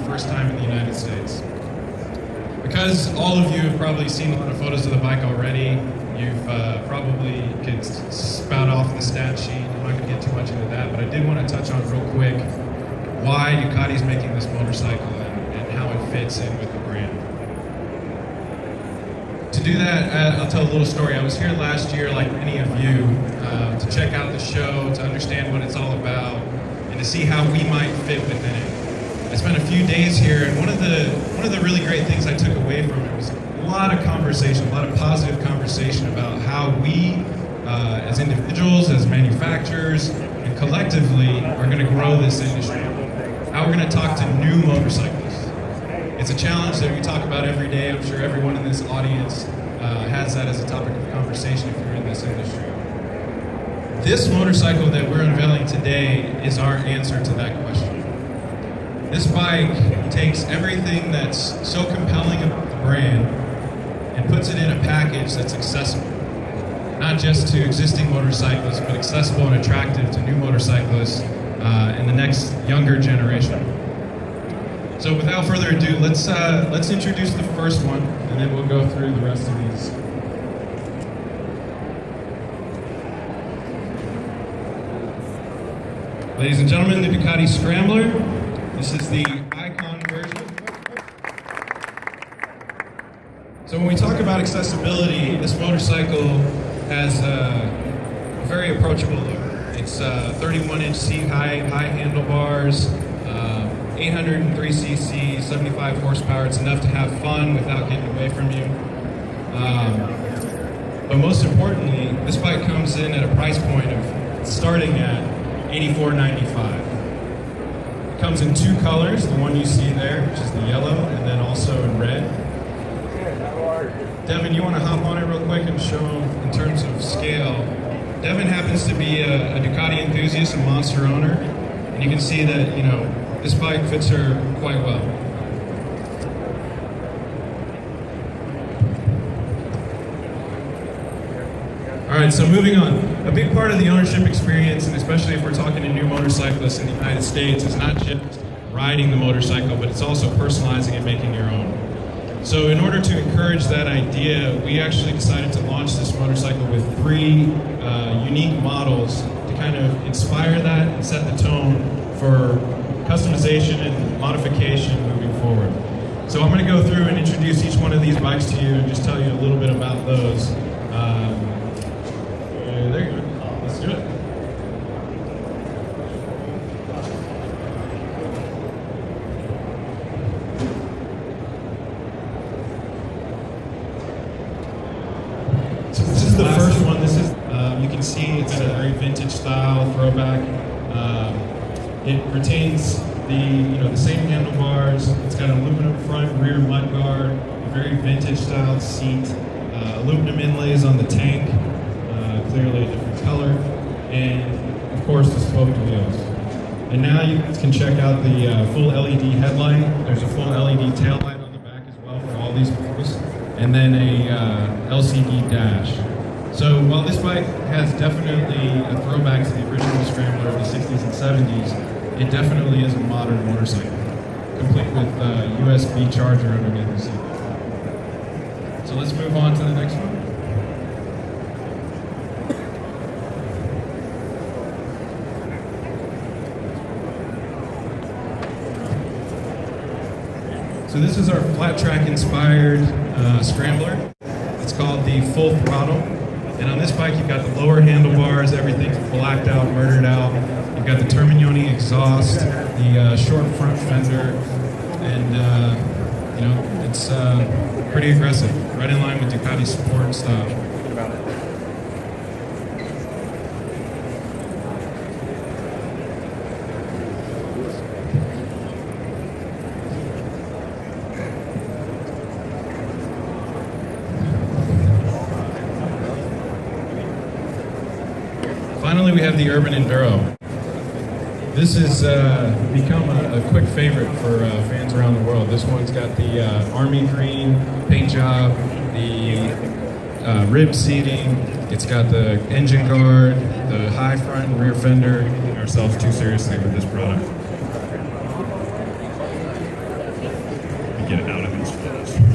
first time in the United States. Because all of you have probably seen a lot of photos of the bike already, you've probably could spout off the stat sheet. I'm not going to get too much into that, but I did want to touch on real quick why Ducati's making this motorcycle and how it fits in with the brand. To do that, I'll tell a little story. I was here last year, like many of you, to check out the show, to understand what it's all about, and to see how we might fit within it. I spent a few days here, and one of the really great things I took away from it was a lot of conversation, a lot of positive conversation about how we, as individuals, as manufacturers, and collectively, are going to grow this industry. How we're going to talk to new motorcyclists. It's a challenge that we talk about every day. I'm sure everyone in this audience has that as a topic of conversation if you're in this industry. This motorcycle that we're unveiling today is our answer to that question. This bike takes everything that's so compelling about the brand and puts it in a package that's accessible. Not just to existing motorcyclists, but accessible and attractive to new motorcyclists and the next younger generation. So without further ado, let's introduce the first one, and then we'll go through the rest of these. Ladies and gentlemen, the Ducati Scrambler. This is the Icon version. So when we talk about accessibility, this motorcycle has a very approachable look. It's 31-inch seat height, high handlebars, 803 cc, 75 horsepower. It's enough to have fun without getting away from you. But most importantly, this bike comes in at a price point of starting at $84.95. It comes in two colors, the one you see there, which is the yellow, and then also in red. Devin, you want to hop on it real quick and show them in terms of scale. Devin happens to be a Ducati enthusiast, a monster owner, and you can see that, you know, this bike fits her quite well. All right, so moving on. A big part of the ownership experience, and especially if we're talking to new motorcyclists in the United States, is not just riding the motorcycle, but it's also personalizing and making your own. So in order to encourage that idea, we actually decided to launch this motorcycle with 3 unique models to kind of inspire that and set the tone for customization and modification moving forward. So I'm going to go through and introduce each one of these bikes to you and just tell you a little bit about those. There you go. Let's do it. So this is the first one. This is, you can see it's got a very vintage style throwback. It retains the same handlebars. It's got an aluminum front rear mudguard, a very vintage style seat, aluminum inlays on the tank, clearly a different color, and of course the spoked wheels. And now you can check out the full LED headlight. There's a full LED tail light on the back as well for all these models, and then a LCD dash. So while this bike has definitely a throwback to the original Scrambler of the 60s and 70s, it definitely is a modern motorcycle, complete with USB charger underneath the seat. So let's move on to the next one. So this is our flat track inspired Scrambler. It's called the Full Throttle. And on this bike, you've got the lower handlebars, everything's blacked out, murdered out. You've got the Termignoni exhaust, the short front fender, and it's pretty aggressive, right in line with Ducati's sport style. Finally, we have the Urban Enduro. This has become a quick favorite for fans around the world. This one's got the army green paint job, the rib seating, it's got the engine guard, the high front and rear fender. We take ourselves too seriously with this product. get out of these flows.